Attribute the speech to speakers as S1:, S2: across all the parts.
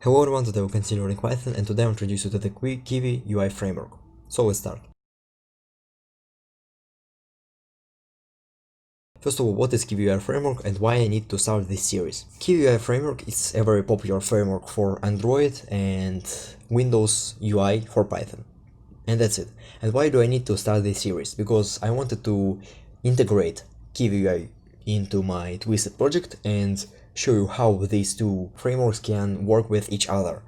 S1: Hello everyone, today we'll continue learning Python and today I'll introduce you to the Kivy UI framework. So let's start. First of all, what is Kivy UI framework and why I need to start this series? Kivy UI framework is a very popular framework for Android and Windows UI for Python. And that's it. And why do I need to start this series? Because I wanted to integrate Kivy UI into my Twisted project and show you how these two frameworks can work with each other.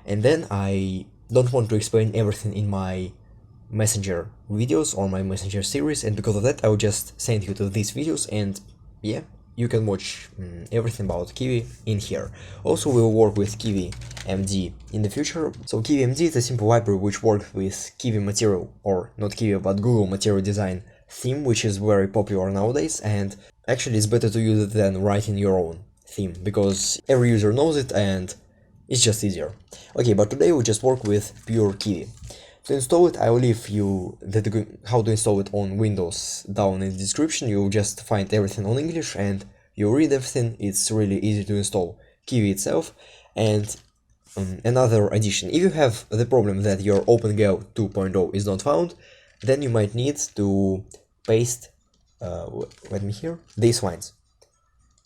S1: And then I don't want to explain everything in my Messenger videos or my Messenger series, and because of that I will just send you to these videos and yeah, you can watch everything about Kivy in here. Also, we will work with Kivy MD in the future. So Kivy MD is a simple library which works with Kivy material, or not Kivy but Google material design theme, which is very popular nowadays, and actually it's better to use it than writing your own theme, because every user knows it and it's just easier. Okay, but today we just work with pure Kivy. To install it, I will leave you how to install it on Windows down in the description. You'll just find everything on English and you'll read everything. It's really easy to install Kivy itself. And another addition, if you have the problem that your OpenGL 2.0 is not found, then you might need to paste, these lines.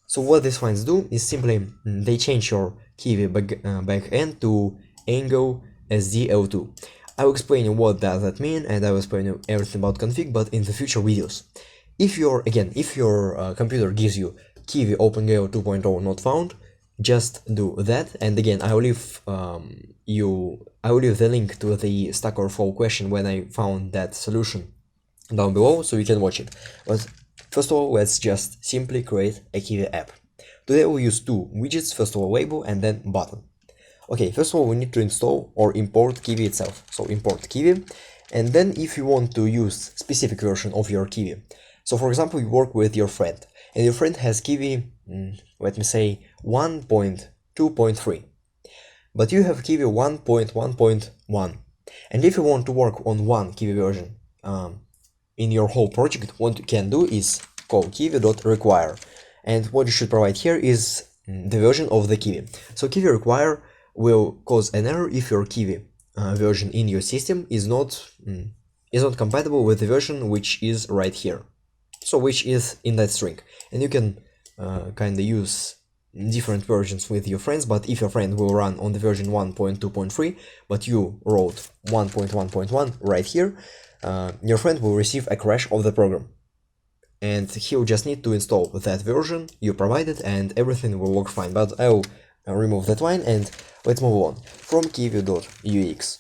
S1: So what these lines do is simply they change your Kivy backend to Angle SDL2. I will explain you what does that mean, and I will explain you everything about config, but in the future videos. If your computer gives you Kivy OpenGL 2.0 not found, just do that. And again, I will leave the link to the Stack Overflow question when I found that solution down below, so you can watch it. But first of all, let's just simply create a Kivy app. Today we'll use two widgets, first of all label and then button. Okay, first of all, we need to install or import Kivy itself. So import Kivy, and then if you want to use specific version of your Kivy. So for example, you work with your friend, and your friend has Kivy, let me say 1.2.3. But you have Kivy 1.1.1. And if you want to work on one Kivy version in your whole project, what you can do is call kivy.require. And what you should provide here is the version of the Kivy. So Kivy require will cause an error if your Kivy version in your system is not compatible with the version which is right here, so which is in that string. And you can kind of use different versions with your friends, but if your friend will run on the version 1.2.3 but you wrote 1.1.1 right here, your friend will receive a crash of the program, and he'll just need to install that version you provided and everything will work fine. But I'll remove that line and let's move on. From kivy.ux,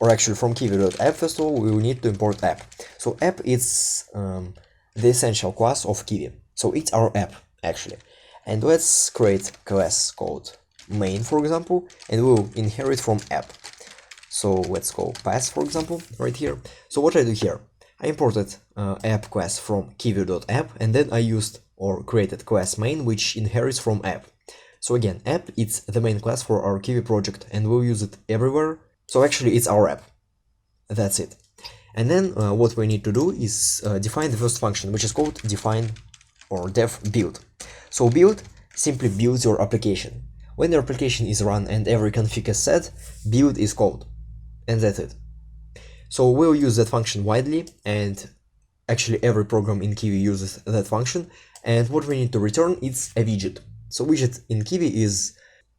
S1: or actually from kivy.app, first of all, we will need to import app. So app is the essential class of Kivy. So it's our app, actually. And let's create a class called main, for example, and we'll inherit from app. So let's call pass, for example, right here. So what I do here, I imported app class from kivy.app, and then I used or created class main, which inherits from app. So again, app it's the main class for our Kivy project and we'll use it everywhere. So actually it's our app. That's it. And then what we need to do is define the first function, which is called define or def build. So build simply builds your application. When your application is run and every config is set, build is called. And that's it. So we'll use that function widely, and actually every program in Kivy uses that function. And what we need to return is a widget. So widget in Kivy is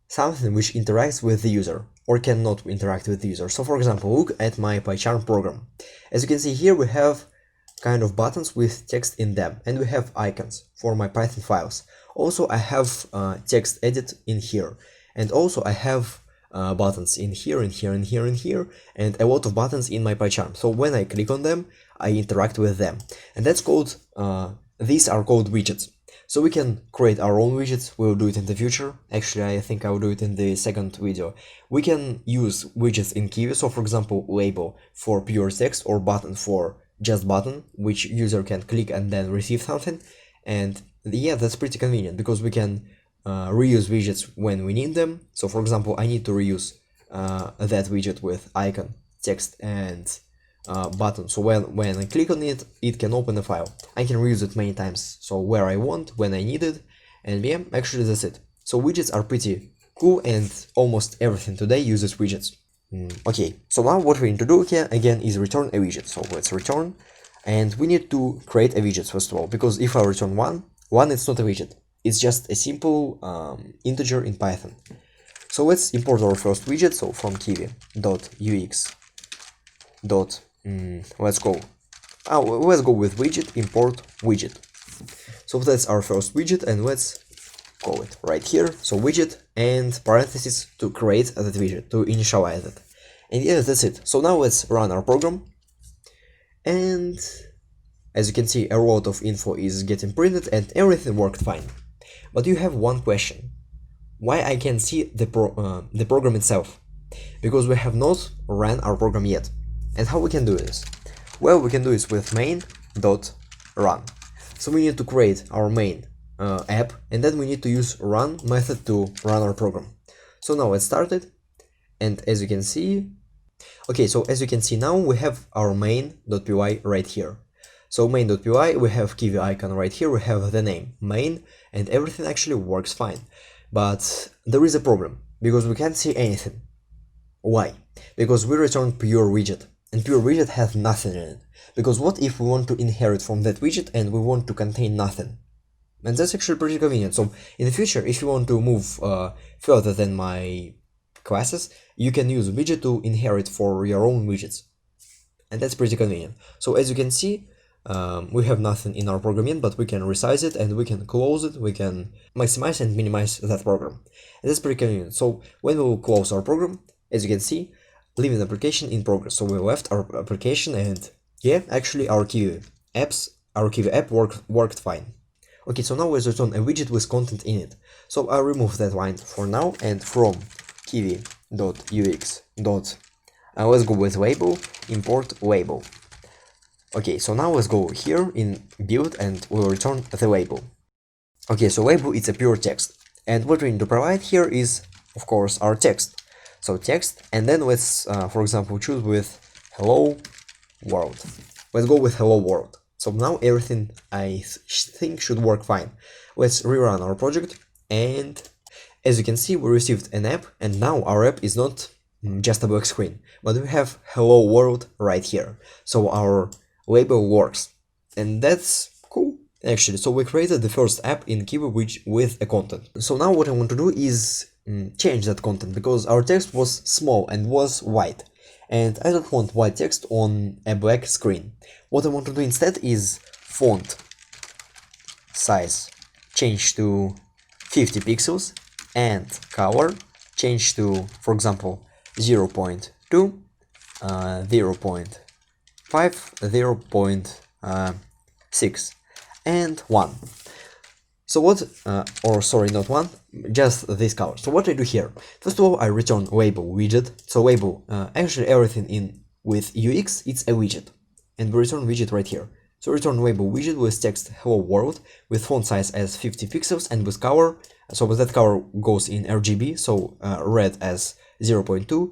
S1: something which interacts with the user or cannot interact with the user. So for example, look at my PyCharm program. As you can see here, we have kind of buttons with text in them, and we have icons for my Python files. Also, I have text edit in here, and also I have buttons in here, in here, in here, in here, and a lot of buttons in my PyCharm. So when I click on them, I interact with them, and that's called, these are called widgets. So we can create our own widgets, we'll do it in the future. Actually, I think I'll do it in the second video. We can use widgets in Kivy, so for example, label for pure text or button for just button, which user can click and then receive something. And yeah, that's pretty convenient because we can reuse widgets when we need them. So for example, I need to reuse that widget with icon, text and button. So when I click on it, it can open a file. I can reuse it many times, so where I want, when I need it, and yeah, actually that's it. So widgets are pretty cool, and almost everything today uses widgets. Okay, so now what we need to do here again is return a widget. So let's return, and we need to create a widget first of all, because if I return one it's not a widget, it's just a simple integer in Python. So let's import our first widget. So from kivy.ux let's go with widget, import widget. So that's our first widget, and let's call it right here. So widget and parentheses to create that widget, to initialize it. And yeah, that's it. So now let's run our program. And as you can see, a lot of info is getting printed and everything worked fine. But you have one question. Why I can't see the program itself? Because we have not ran our program yet. And how we can do this? Well, we can do this with main.run. So we need to create our main app, and then we need to use run method to run our program. So now let's start it, and as you can see, okay, so as you can see now we have our main.py right here. So main.py, we have Kivy icon right here, we have the name main, and everything actually works fine. But there is a problem, because we can't see anything. Why? Because we return pure widget, and pure widget has nothing in it. Because what if we want to inherit from that widget and we want to contain nothing? And that's actually pretty convenient. So in the future, if you want to move further than my classes, you can use widget to inherit for your own widgets. And that's pretty convenient. So as you can see, we have nothing in our program yet, but we can resize it and we can close it, we can maximize and minimize that program. And that's pretty convenient. So when we will close our program, as you can see, leaving the application in progress. So we left our application, and yeah, actually our Kivy app worked fine. Okay, so now let's return a widget with content in it. So I'll remove that line for now, and from kivy.ux. Let's go with label, import label. Okay, so now let's go here in build and we'll return the label. Okay, so label is a pure text, and what we need to provide here is, of course, our text. So text, and then let's, for example, choose with hello world. Let's go with hello world. So now everything I think should work fine. Let's rerun our project, and as you can see, we received an app, and now our app is not just a black screen, but we have hello world right here. So our label works, and that's cool actually. So we created the first app in Kivy with a content. So now what I want to do is change that content, because our text was small and was white, and I don't want white text on a black screen. What I want to do instead is font size change to 50 pixels and color change to, for example, 0.2, 0.5, 0.6 and 1. So what, or sorry, not 1, just this color. So what I do here, first of all, I return label widget. So label, actually everything in with UX, it's a widget, and we return widget right here. So return label widget with text hello world, with font size as 50 pixels and with color. So with that color goes in RGB, so red as 0.2,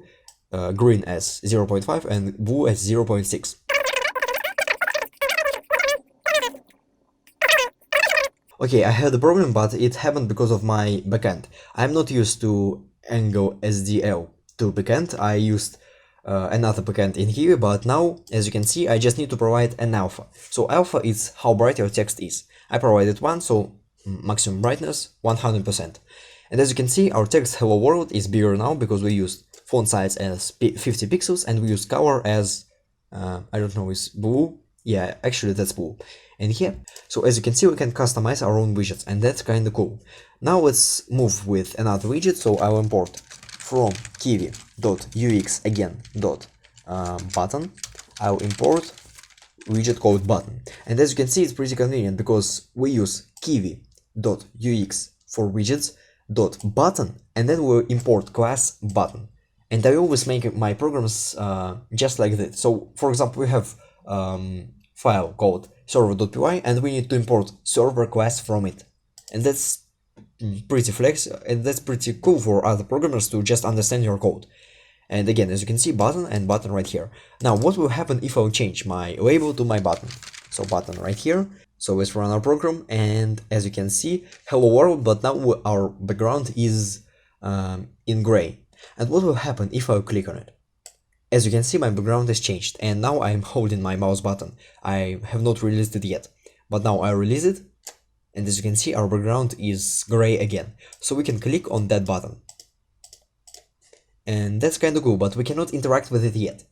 S1: green as 0.5 and blue as 0.6. Okay, I had a problem, but it happened because of my backend. I'm not used to Angle SDL to backend. I used another backend in here, but now, as you can see, I just need to provide an alpha. So alpha is how bright your text is. I provided 1, so maximum brightness 100%. And as you can see, our text hello world is bigger now because we used font size as 50 pixels and we used color as, I don't know, is blue? Yeah, actually that's blue. And here, so as you can see, we can customize our own widgets, and that's kind of cool. Now let's move with another widget. So I'll import from kivy.ux again button. I'll import widget called button, and as you can see, it's pretty convenient because we use kivy.ux for widgets button, and then we'll import class button. And I always make my programs just like this. So for example, we have file called server.py, and we need to import server class from it, and that's pretty flex, and that's pretty cool for other programmers to just understand your code. And again, as you can see, button and button right here. Now what will happen if I change my label to my button? So button right here. So let's run our program, and as you can see, hello world, but now our background is in gray. And what will happen if I click on it? As you can see, my background is changed, and now I'm holding my mouse button. I have not released it yet, but now I release it, and as you can see, our background is gray again. So we can click on that button. And that's kind of cool, but we cannot interact with it yet.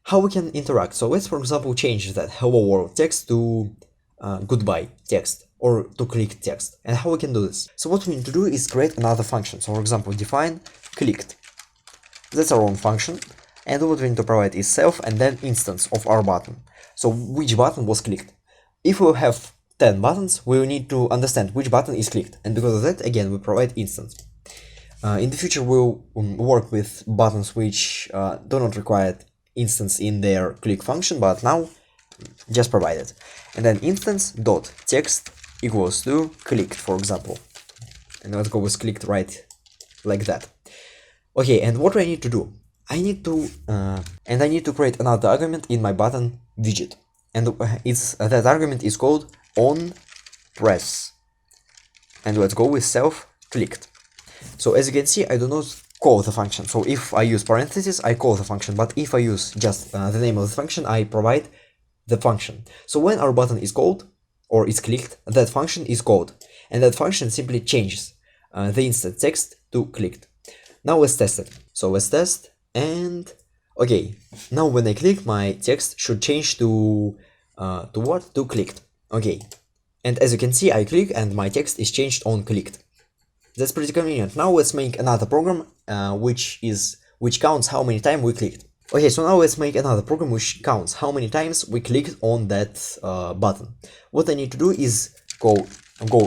S1: How we can interact? So let's, for example, change that hello world text to goodbye text, or to click text. And how we can do this? So what we need to do is create another function. So for example, define clicked. That's our own function. And what we need to provide is self and then instance of our button. So which button was clicked? If we have 10 buttons, we will need to understand which button is clicked. And because of that, again, we provide instance. In the future, we'll work with buttons which do not require instance in their click function, but now just provide it. And then instance dot text equals to clicked, for example. And let's go with clicked right like that. Okay, and what do I need to do? I need to create another argument in my button widget, and that argument is called on press. And let's go with self clicked. So as you can see, I do not call the function. So if I use parentheses, I call the function, but if I use just the name of the function, I provide the function. So when our button is called or is clicked, that function is called, and that function simply changes the instant text to clicked. Now let's test it. So let's test. And okay, now when I click, my text should change to what? To clicked. Okay, and as you can see, I click and my text is changed on clicked. That's pretty convenient. Now let's make another program which counts how many times we clicked. Okay, so now let's make another program which counts how many times we clicked on that button. What I need to do is go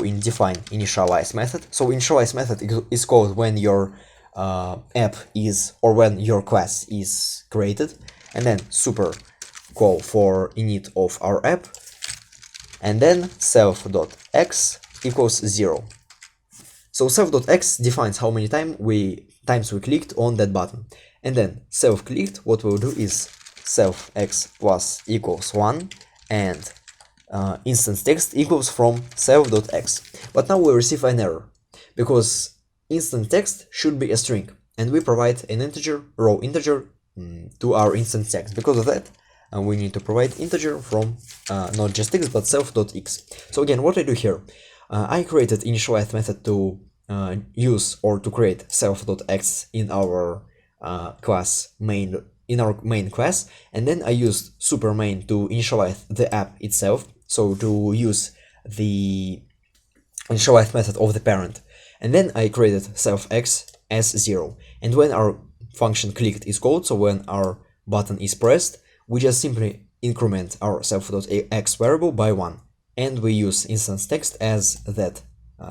S1: in define initialize method. So initialize method is called when your app is, or when your class is created, and then super call for init of our app, and then self.x equals 0. So self.x defines how many times we clicked on that button, and then self clicked, what we'll do is self.x plus equals 1, and instance text equals from self.x. But now we receive an error because instant text should be a string, and we provide an integer, raw integer, to our instance text. Because of that, we need to provide integer from not just x but self.x. So again, what I do here, I created initialize method to use or to create self.x in our main class, and then I used super main to initialize the app itself, so to use the initialize method of the parent. And then I created self.x as 0. And when our function clicked is called, so when our button is pressed, we just simply increment our self.x variable by 1. And we use instance text as that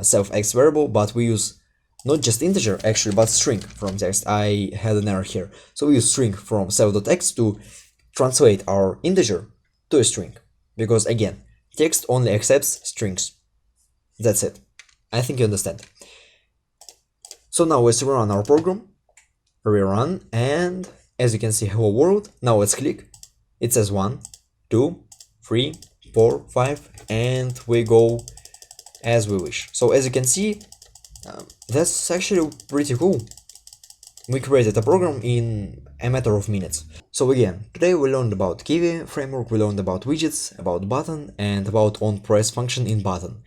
S1: self.x variable, but we use not just integer actually, but string from text. I had an error here. So we use string from self.x to translate our integer to a string. Because again, text only accepts strings. That's it. I think you understand. So now let's run our program, rerun, and as you can see, hello world. Now let's click. It says 1, 2, 3, 4, 5, and we go as we wish. So as you can see, that's actually pretty cool. We created a program in a matter of minutes. So again, today we learned about Kivy framework, we learned about widgets, about button, and about onPress function in button.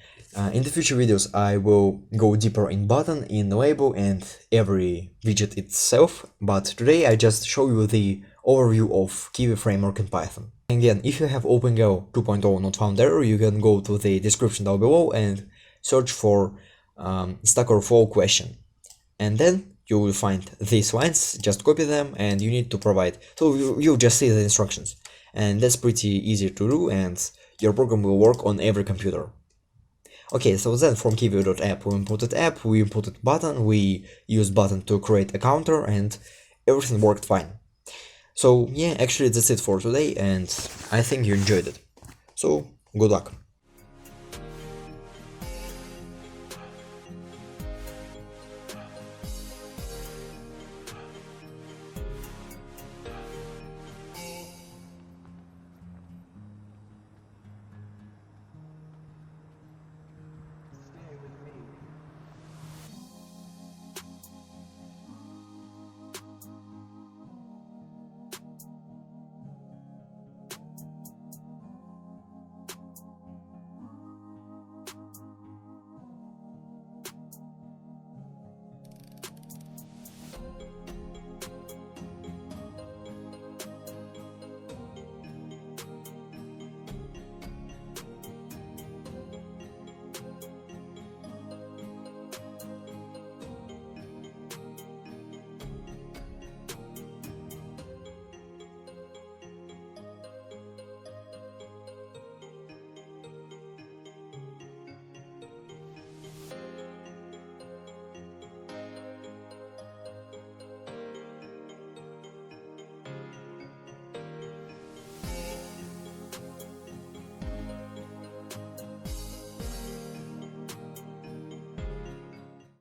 S1: In the future videos, I will go deeper in button, in label, and every widget itself, but today I just show you the overview of Kivy framework in Python. Again, if you have OpenGL 2.0 not found error, you can go to the description down below and search for Stack Overflow question. And then you will find these lines, just copy them, and you need to provide, so you'll just see the instructions. And that's pretty easy to do, and your program will work on every computer. Okay, so then from kivy.app we imported app, we imported button, we used button to create a counter, and everything worked fine. So yeah, actually that's it for today, and I think you enjoyed it. So good luck.